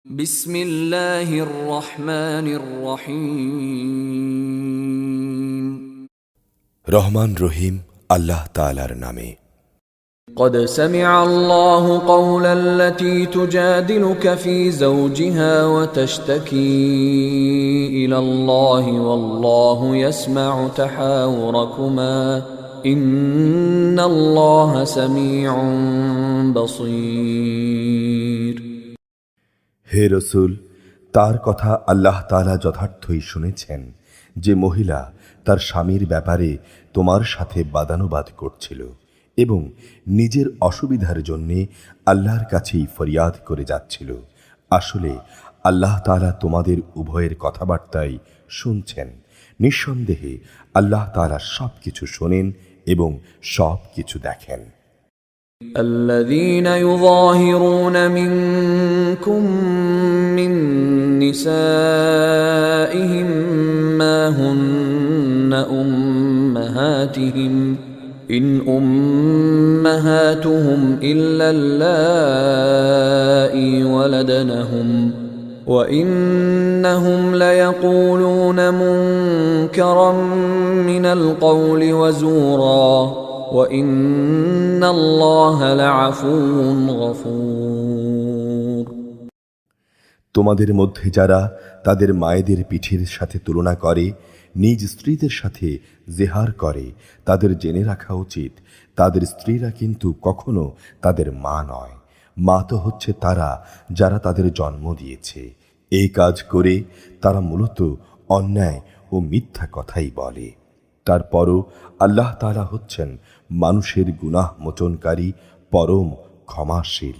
বিসমিল্লাহির রহমানির রহিম। রহমান রহিম আল্লাহ তাআলার নামে। قد سمع الله قول التي تجادلك في زوجها وتشتكي إلى الله والله يسمع تحاوركما إن الله سميع بصير। হে রসূল, তার কথা আল্লাহ তাআলা যথার্থই শুনেছেন যে মহিলা তার স্বামীর ব্যাপারে তোমার সাথে বাদানুবাদ করছিল এবং নিজের অসুবিধার জন্যে আল্লাহর কাছেই ফরিয়াদ করে যাচ্ছিল। আসলে আল্লাহ তাআলা তোমাদের উভয়ের কথাবার্তাই শুনছেন। নিঃসন্দেহে আল্লাহ তাআলা সব কিছু শোনেন এবং সব কিছু দেখেন। الذين يظاهرون منكم من نسائهم ما هن أمهاتهم إن أمهاتهم إلا اللائي ولدنهم وإنهم ليقولون منكرا من القول وزورا وإن الله لعفو غفور। তোমাদের মধ্যে যারা তাদের মায়েদের পিঠের সাথে তুলনা করে, নিজ স্ত্রীদের সাথে জেহার করে, তাদের জেনে রাখা উচিত তাদের স্ত্রীরা কিন্তু কখনো তাদের মা নয়। মা তো হচ্ছে তারা যারা তাদের জন্ম দিয়েছে। এই কাজ করে তারা মূলত অন্যায় ও মিথ্যা কথাই বলে। তারপরও আল্লাহ তাআলা হচ্ছেন মানুষের গুনাহ মোচনকারী, পরম ক্ষমাশীল।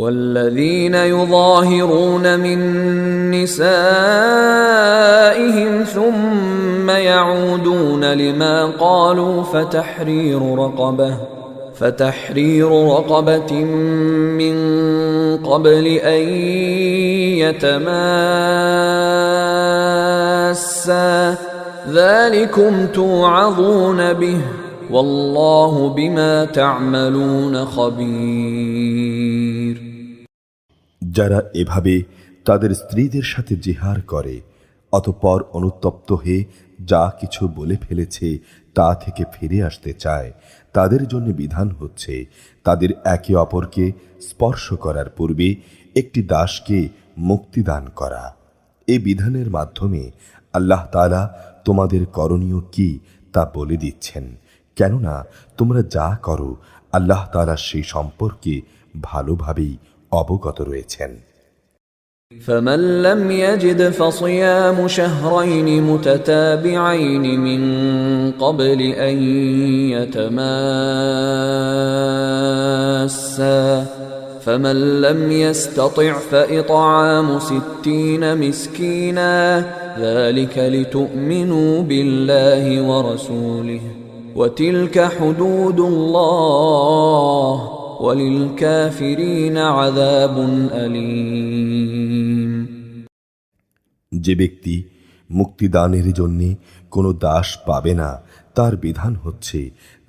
والذين يظاهرون من نسائهم ثم يعودون لما قالوا فتحرير رقبة من قبل أن يتماسا ذلكم توعظون به والله بما تعملون خبير। যারা এভাবে তাদের স্ত্রীদের সাথে জিহার করে, অতঃপর অনুতপ্ত হয়ে যা কিছু বলে ফেলেছে তা থেকে ফিরে আসতে চায়, তাদের জন্য বিধান হচ্ছে তাদের একে অপরকে স্পর্শ করার পূর্বে একটি দাসকে মুক্তিদান করা। এই বিধানের মাধ্যমে আল্লাহ তাআলা তোমাদের করণীয় কি তা বলে দিচ্ছেন, কেননা তোমরা যা করো আল্লাহ তাআলা সেই সম্পর্কে ভালোভাবেই অবগত রয়েছেন। فمن لم يجد فصيام شهرين متتابعين من قبل أن يتماسا فمن لم يستطع فإطعام 60 مسكينا ذلك لتؤمنوا بالله ورسوله وتلك حدود الله وللكافرين عذاب أليم। যে ব্যক্তি মুক্তিদানের জন্যে কোনো দাস পাবে না, তার বিধান হচ্ছে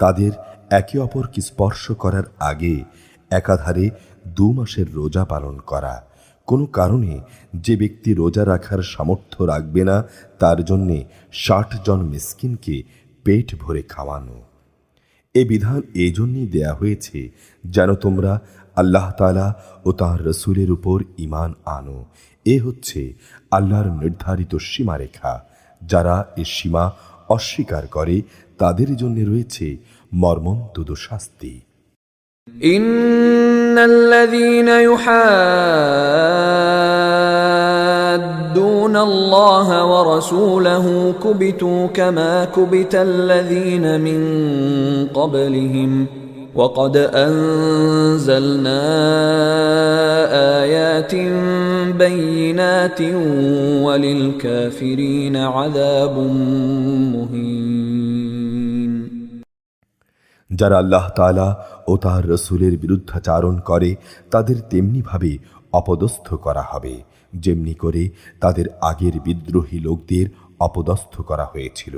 তাদের একে অপরকে স্পর্শ করার আগে একাধারে 2 মাসের রোজা পালন করা। কোনো কারণে যে ব্যক্তি রোজা রাখার সামর্থ্য রাখবে না, তার জন্যে 60 জন মিসকিনকে পেট ভরে খাওয়ানো। এ বিধান এই জন্যই দেয়া হয়েছে যেন তোমরা আল্লাহ তাআলা ও তাঁর রসূলের উপর ঈমান আনো। এ হচ্ছে আল্লাহর নির্ধারিত সীমারেখা। যারা এ সীমা অস্বীকার করে তাদের জন্য রয়েছে মর্মন্তুদ শাস্তি। ইন্নাল্লাযীনা يحادون الله ورسوله كبتوا كما كبت الذين من قبلهم وقد أنزلنا آيات بينات وللكافرين عذاب مهين। যারা আল্লাহ তাআলা ও তার রসূলের বিরুদ্ধাচারণ করে তাদের তেমনিভাবে অপদস্থ করা হবে যেমনি করে তাদের আগের বিদ্রোহী লোকদের অপদস্থ করা হয়েছিল।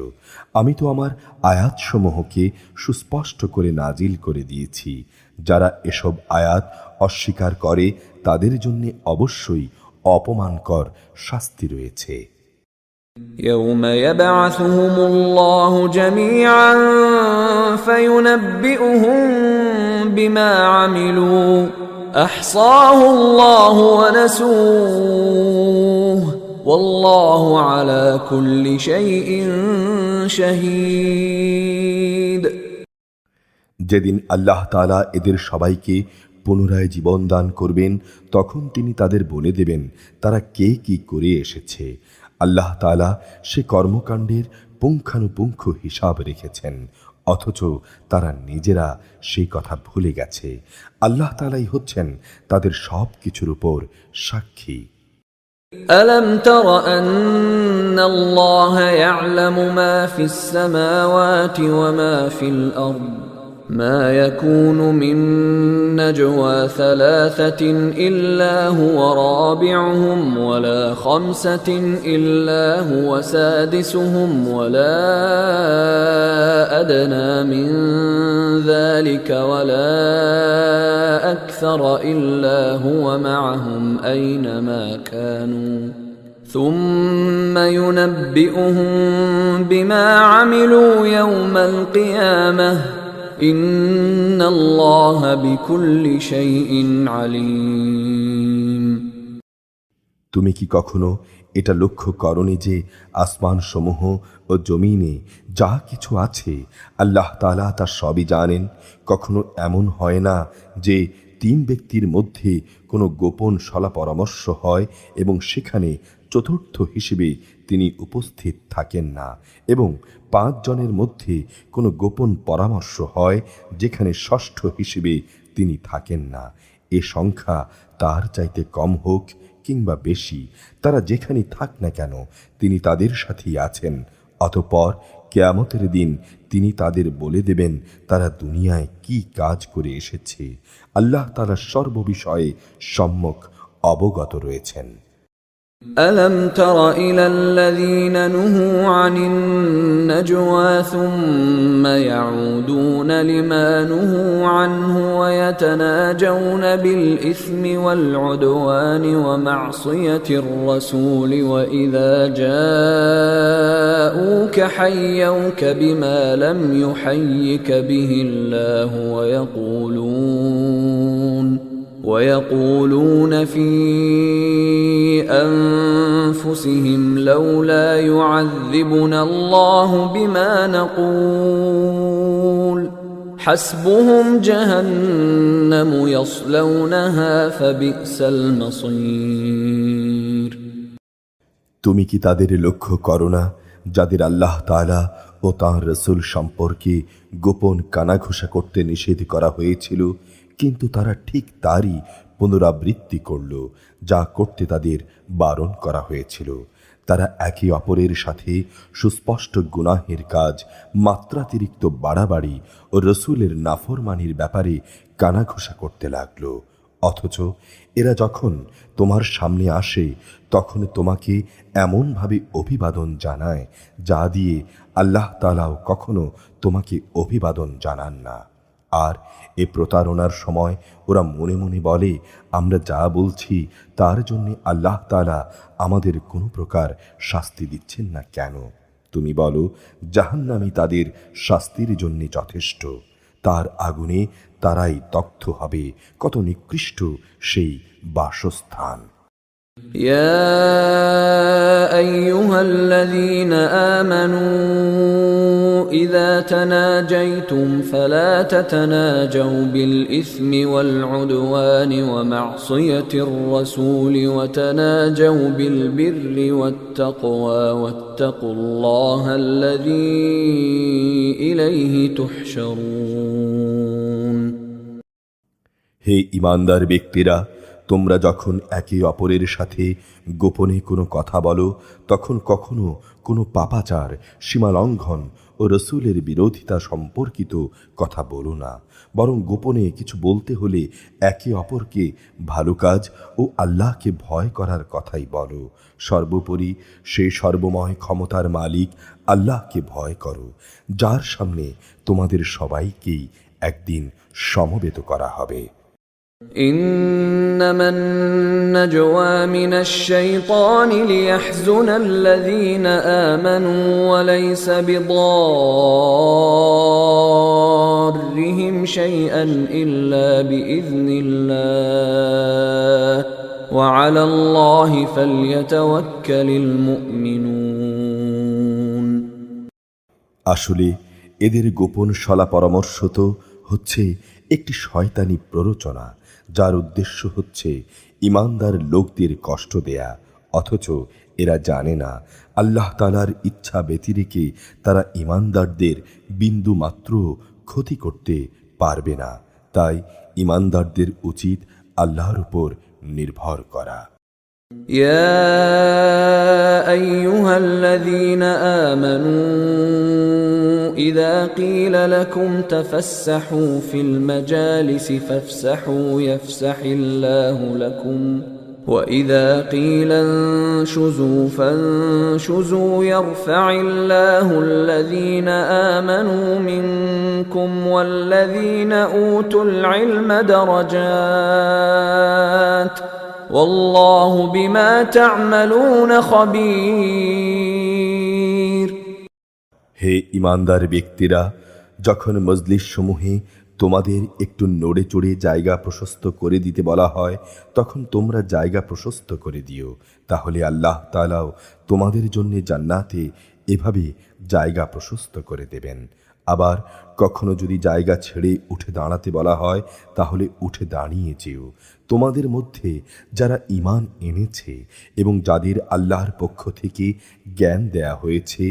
আমি তো আমার আয়াতসমূহকে সুস্পষ্ট করে নাজিল করে দিয়েছি যারা এসব আয়াত অস্বীকার করে তাদের জন্য অবশ্যই অপমানকর শাস্তি রয়েছে। يوم يبعثهم الله جميعا فينبئهم بما عملوا أحصاه الله ونسوه والله على كل شيء شهيد। যেদিন আল্লাহ তাআলা এদের সবাইকে পুনরায় জীবন দান করবেন, তখন তিনি তাদের বলে দেবেন তারা কে কি করে এসেছে। আল্লাহ তাআলা সে কর্মকাণ্ডের পুঙ্খানুপুঙ্খ হিসাব রেখেছেন, অথচ তারা নিজেরা সেই কথা ভুলে গেছে। আল্লাহ তাআলাই হচ্ছেন তাদের সব কিছুর উপর সাক্ষী। ألم تر أن الله يعلم ما في السماوات وما في الأرض ما يكون من نجوى ثلاثة إلا هو رابعهم ولا خمسة إلا هو سادسهم ولا أدنى من ذلك ولا أكثر إلا هو معهم أينما كانوا ثم ينبئهم بما عملوا يوم القيامة إن الله بكل شيء عليم। তুমি কি কখনো এটা লক্ষ্য করনি যে আসমান সমূহ ও জমিনে যা কিছু আছে আল্লাহ তাআলা তা সবই জানেন? কখনো এমন হয় না যে তিন ব্যক্তির মধ্যে কোনো গোপন সলা পরামর্শ হয় এবং সেখানে চতুর্থ হিসেবে তিনি উপস্থিত থাকেন না, এবং 5 জনের মধ্যে কোনো গোপন পরামর্শ হয় যেখানে ষষ্ঠ হিসেবে তিনি থাকেন না। এ সংখ্যা তার চাইতে কম হোক কিংবা বেশি, তারা যেখানে থাক না কেন তিনি তাদের সাথেই আছেন। অতঃপর কিয়ামতের দিন তিনি তাদের বলে দেবেন তারা দুনিয়ায় কি কাজ করে এসেছে। আল্লাহ তাআলা সর্ববিষয়ে সম্যক অবগত রয়েছেন। ألم تر إلى الذين نهوا عن النجوى ثم يعودون لما نهوا عنه ويتناجون بالإثم والعدوان ومعصية الرسول وإذا جاءوك حيوك بما لم يحيك به الله ويقولون في أنفسهم لولا يعذبنا الله بما نقول حسبهم جهنم يصلونها فبئس المصير। তুমি কি তাদের লক্ষ্য করো না যাদের আল্লাহ তাআলা ও তাঁর রাসূল সম্পর্কে গোপন কানাঘুষা করতে নিষেধ করা হয়েছিল, কিন্তু তারা ঠিক তারই পুনরাবৃত্তি করল যা করতে তাদের বারণ করা হয়েছিল। তারা একে অপরের সাথে সুস্পষ্ট গুনাহের কাজ, মাত্রাতিরিক্ত বাড়াবাড়ি ও রসুলের নাফরমানির ব্যাপারে কানাঘুষা করতে লাগল। অথচ এরা যখন তোমার সামনে আসে তখন তোমাকে এমনভাবে অভিবাদন জানায় যা দিয়ে আল্লাহ তাআলাও কখনো তোমাকে অভিবাদন জানান না। আর এ প্রতারণার সময় ওরা মনে মনে বলে, আমরা যা বলছি তার জন্য আল্লাহ তাআলা আমাদের কোনো প্রকার শাস্তি দিচ্ছেন না কেন? তুমি বলো, জাহান্নামী তাদের শাস্তির জন্য যথেষ্ট। তার আগুনে তারাই দগ্ধ হবে। কত নিকৃষ্ট সেই বাসস্থান। يا أيها الذين آمنوا إذا تناجيتم فلا تتناجوا بالإثم والعدوان ومعصية الرسول وتناجوا بالبر والتقوى واتقوا الله الذي إليه تحشرون। হে ঈমানদার ব্যক্তিরা, তোমরা যখন একে অপরের সাথে গোপনে কোনো কথা বলো তখন কখনো কোনো পাপাচার, সীমালঙ্ঘন ও রসুলের বিরোধিতা সম্পর্কিত কথা বলো না, বরং গোপনে কিছু বলতে হলে একে অপরকে ভালো কাজ ও আল্লাহকে ভয় করার কথাই বলো। সর্বোপরি সে সর্বময় ক্ষমতার মালিক আল্লাহকে ভয় করো, যার সামনে তোমাদের সবাইকেই একদিন সমবেত করা হবে। إنما النجوى من الشيطان ليحزن الذين آمنوا وليس بضارهم شيئا إلا بإذن الله وعلى الله فليتوكل المؤمنون। আসলে এদের গোপন শলা পরামর্শ তো হচ্ছে একটি শয়তানি প্ররোচনা, যার উদ্দেশ্য হচ্ছে ঈমানদার লোকদের কষ্ট দেয়া, অথচ এরা জানে না আল্লাহ তাআলার ইচ্ছা ব্যতিরেকে তারা ঈমানদারদের বিন্দু মাত্র ক্ষতি করতে পারবে না। তাই ঈমানদারদের উচিত আল্লাহর উপর নির্ভর করা। يا أيها الذين آمنوا إذا قيل لكم تفسحوا في المجالس فافسحوا يفسح الله لكم وإذا قيل انشزوا فانشزوا يرفع الله الذين آمنوا منكم والذين أوتوا العلم درجات والله بما تعملون خبير। হে ঈমানদার ব্যক্তিরা, যখন মজলিস সমূহে তোমাদের একটু নড়ে চড়ে জায়গা প্রশস্ত করে দিতে বলা হয়, তখন তোমরা জায়গা প্রশস্ত করে দিও, তাহলে আল্লাহ তাআলাও তোমাদের জন্য জান্নাতে এভাবে জায়গা প্রশস্ত করে দেবেন। আবার কখনো যদি জায়গা ছেড়ে উঠে দাঁড়াতে বলা হয়, তাহলে উঠে দাঁড়িয়ে যেও। তোমাদের মধ্যে যারা ঈমান এনেছে এবং যাদের আল্লাহর পক্ষ থেকে জ্ঞান দেয়া হয়েছে,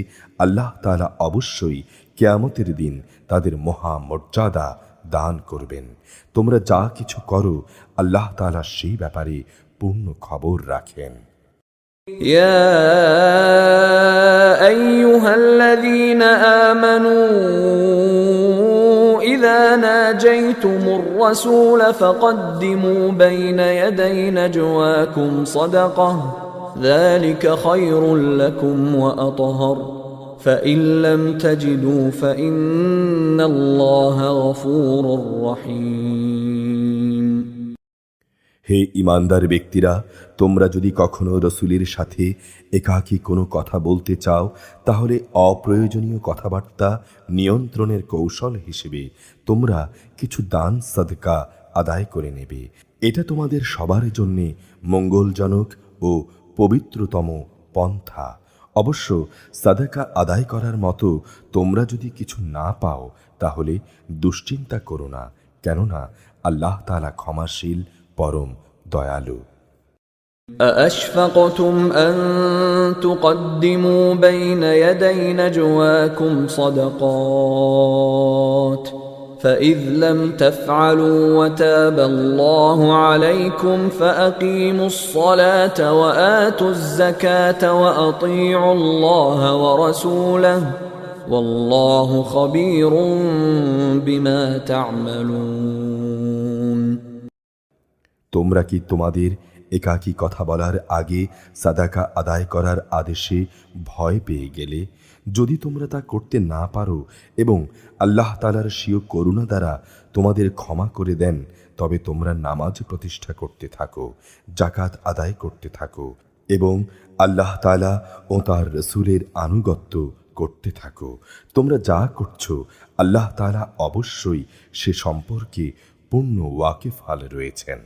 আল্লাহ তাআলা অবশ্যই কিয়ামতের দিন তাদের মহা মর্যাদা দান করবেন। তোমরা যা কিছু করো, আল্লাহ তাআলা সেই ব্যাপারে পূর্ণ খবর রাখেন। يا أيها الذين آمنوا إذا ناجيتم الرسول فقدموا بين يدي نجواكم صدقة ذلك خير لكم وأطهر فإن لم تجدوا فإن الله غفور رحيم। হে ঈমানদার ব্যক্তিরা, তোমরা যদি কখনো রসূলের সাথে একাকী কোনো কথা বলতে চাও, তাহলে অপ্রয়োজনীয় কথাবার্তা নিয়ন্ত্রণের কৌশল হিসেবে তোমরা কিছু দান সাদকা আদায় করে নেবে। এটা তোমাদের সবার জন্যে মঙ্গলজনক ও পবিত্রতম পন্থা। অবশ্য সাদাকা আদায় করার মতো তোমরা যদি কিছু না পাও, তাহলে দুশ্চিন্তা করো না, কেননা আল্লাহ তাআলা ক্ষমাশীল, পরম দয়ালু। أأشفقتم أن تقدموا بين يدي نجواكم صدقات فإذ لم تفعلوا وتاب الله عليكم فأقيموا الصلاة وآتوا الزكاة وأطيعوا الله ورسوله والله خبير بما تعملون। তোমরা কি তোমাদের একাকী কথা বলার আগে সাদাকা আদায় করার আদেশে ভয় পেয়ে গেলে? যদি তোমরা তা করতে না পারো এবং আল্লাহ তাআলার স্বীয় করুণা দ্বারা তোমাদের ক্ষমা করে দেন, তবে তোমরা নামাজ প্রতিষ্ঠা করতে থাকো, জাকাত আদায় করতে থাকো এবং আল্লাহ তাআলা ও তার রসূলের আনুগত্য করতে থাকো। তোমরা যা করছো, আল্লাহ তাআলা অবশ্যই সে সম্পর্কে পূর্ণ ওয়াকিফাল রয়েছেন।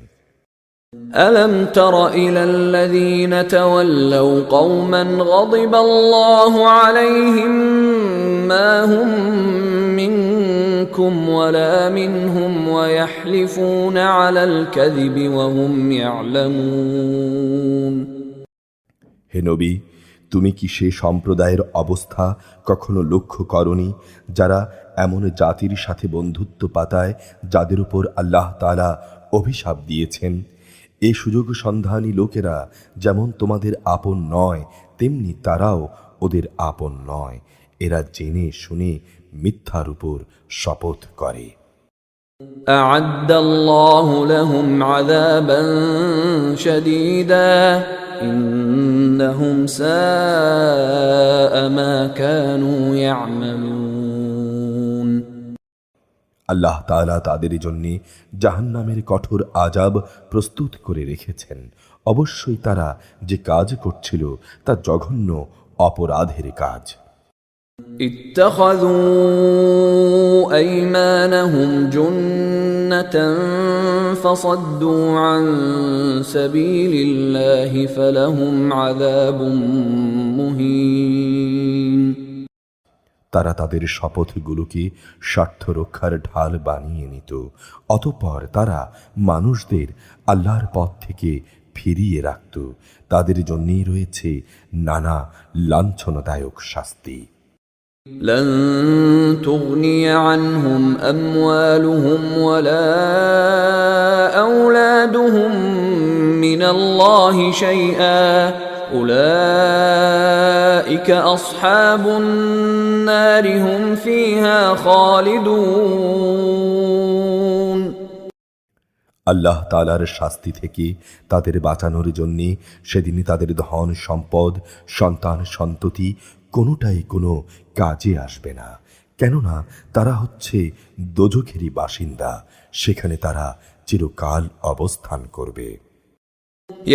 ألم تر إلى الذين تولوا قوما غضب الله عليهم ما هم منكم ولا منهم ويحلفون على الكذب وهم يعلمون। হে নবী, তুমি কি সে সম্প্রদায়ের অবস্থা কখনো লক্ষ্য করনি, যারা এমন জাতির সাথে বন্ধুত্ব পাতায় যাদের উপর আল্লাহ তাআলা অভিশাপ দিয়েছেন? এই সুযোগ সন্ধানী লোকেরা যেমন তোমাদের আপন নয়, তেমনি তারাও ওদের আপন নয়। এরা জেনে শুনে মিথ্যার উপর শপথ করে। أعد الله لهم عذابا شديدا إنهم ساء ما كانوا يعملون। আল্লাহ তাআলা তাদের জন্য জাহান্নামের কঠোর আযাব প্রস্তুত করে রেখেছেন। অবশ্যই তারা যে কাজ করছিল তা জঘন্য অপরাধের কাজ। اتخذوا أيمانهم جنة فصدوا عن سبيل الله فلهم عذاب مهين। তারা তাদের শপথগুলোকে স্বার্থ রক্ষার ঢাল বানিয়ে নিত, অতঃপর তারা মানুষদের আল্লাহর পথ থেকে ফিরিয়ে রাখত। তাদের জন্যই রয়েছে নানা লাঞ্ছনাদায়ক শাস্তি। لن تغني عنهم أموالهم ولا أولادهم من الله شيئا أولئك أصحاب النار هم فيها خالدون। আল্লাহ তাআলার শাস্তি থেকে তাদের বাঁচানোর জন্য সেদিন তাদের ধন সম্পদ সন্তান সন্ততি কোনোটাই কোনো কাজে আসবে না, কেননা তারা হচ্ছে দোজখেরই বাসিন্দা, সেখানে তারা চিরকাল অবস্থান করবে।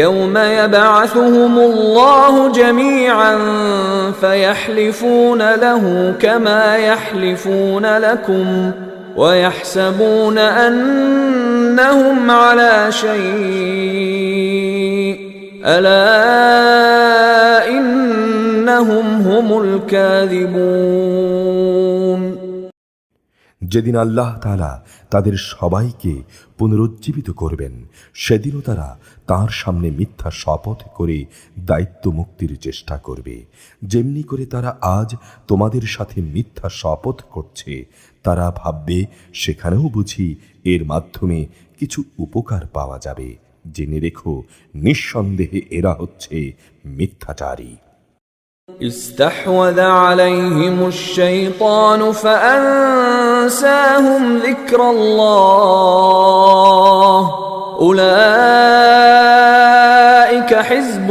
يوم يبعثهم الله جميعا فيحلفون له كما يحلفون لكم ويحسبون أنهم على شيء ألا إنهم هم الكاذبون। যেদিন আল্লাহ তাআলা তাদের সবাইকে পুনরুজ্জীবিত করবেন, সেদিনও তারা তাঁর সামনে মিথ্যা শপথ করে দায়িত্ব মুক্তির চেষ্টা করবে। যেমনি করে তারা আজ তোমাদের সাথে মিথ্যা শপথ করছে, তারা ভাববে সেখানেও বুঝি এর মাধ্যমে কিছু উপকার পাওয়া যাবে। জেনে রেখো, নিঃসন্দেহে এরা হচ্ছে মিথ্যাচারী। استحوذ عليهم الشيطان فأنساهم ذكر الله أولئك حزب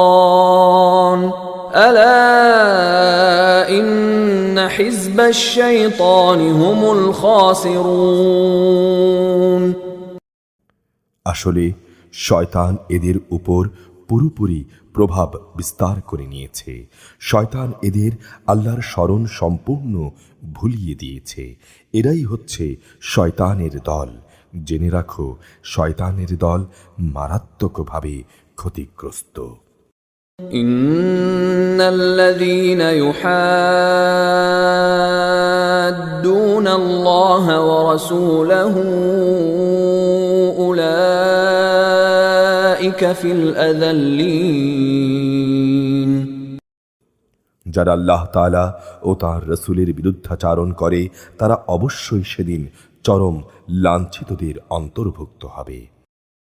الشيطان ألا إن حزب الشيطان هم الخاسرون। আসলে শয়তান এদের উপর পুরোপুরি প্রভাব বিস্তার করে নিয়েছে। শয়তান এদের আল্লাহর স্মরণ সম্পূর্ণ ভুলিয়ে দিয়েছে। এরাই হচ্ছে শয়তানের দল। জেনে রাখো, শয়তানের দল মারাত্মকভাবে ক্ষতিগ্রস্ত। إن الذين يحادون الله ورسوله أولئك في الأذلين। যারা আল্লাহ তাআলা ও তাঁর রাসূলের বিরুদ্ধাচারণ করে তারা অবশ্যই সেদিন চরম লাঞ্ছিতদের অন্তর্ভুক্ত হবে।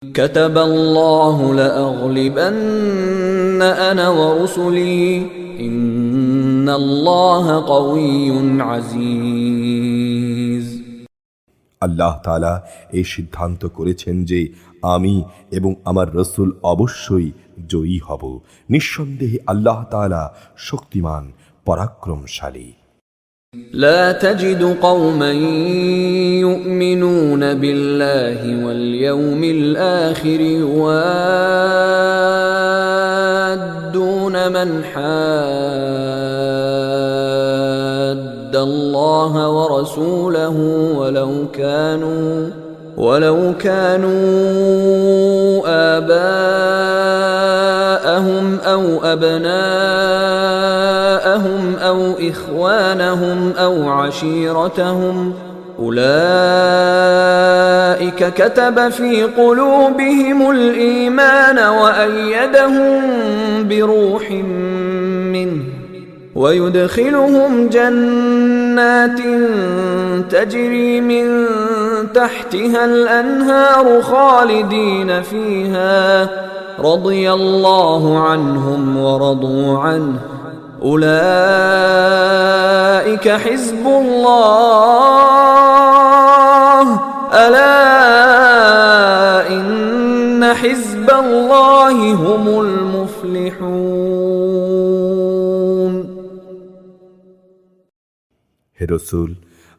كتب الله لأغلبن أنا ورسلي إن الله قوي عزيز। আল্লাহ তাআলা এই সিদ্ধান্ত করেছেন যে আমি এবং আমার রাসূল অবশ্যই জয়ী হব। নিঃসন্দেহে আল্লাহ তাআলা শক্তিমান পরাক্রমশালী। لا تجد قوما يؤمنون بالله واليوم الآخر يوادون من حاد الله ورسوله ولو كانوا آباءهم أو أبناءهم أو إخوانهم أو عشيرتهم أولئك كتب في قلوبهم الإيمان وأيدهم بروح منه ويدخلهم جنات تجري من تحتها الأنهار خالدين فيها رضي الله عنهم ورضوا عنه أولئك حزب الله ألا إن حزب الله هم المفلحون। হে রাসূল,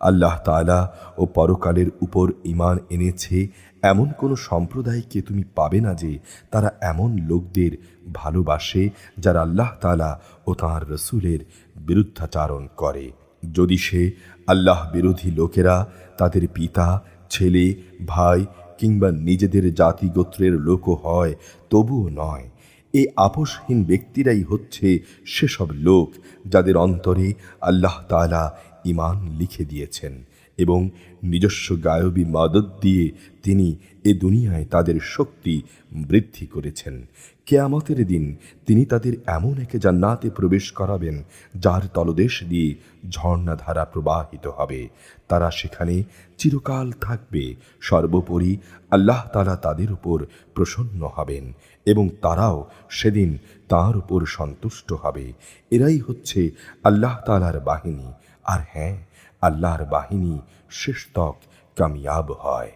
আল্লাহ তাআলা ও পরকালের উপর ঈমান এনেছে এমন কোনো সম্প্রদায়কে তুমি পাবে না যে তারা এমন লোকদের ভালোবাসে যারা আল্লাহ তাআলা ও তাঁর রসূলের বিরুদ্ধাচারণ করে। যদি সে আল্লাহ বিরোধী লোকেরা তাদের পিতা, ছেলে, ভাই কিংবা নিজেদের জাতি গোত্রের লোকও হয়, তবুও নয়। এই আপোষহীন ব্যক্তিরাই হচ্ছে সেসব লোক যাদের অন্তরে আল্লাহ তাআলা ঈমান লিখে দিয়েছেন এবং নিজস্ব গায়বী মাদদ দিয়ে তিনি এ দুনিয়ায় তাদের শক্তি বৃদ্ধি করেছেন। কিয়ামতের দিন তিনি তাদের এমন এক জান্নাতে প্রবেশ করাবেন যার তলদেশ দিয়ে ঝর্ণাধারা প্রবাহিত হবে। তারা সেখানে চিরকাল থাকবে। সর্বোপরি আল্লাহ তাআলা তাদের উপর প্রসন্ন হবেন এবং তারাও সেদিন তাঁর উপর সন্তুষ্ট হবে। এরাই হচ্ছে আল্লাহ তাআলার বাহিনী। আর হ্যাঁ, আল্লাহর বাহিনী শেষতক কামিয়াব হয়।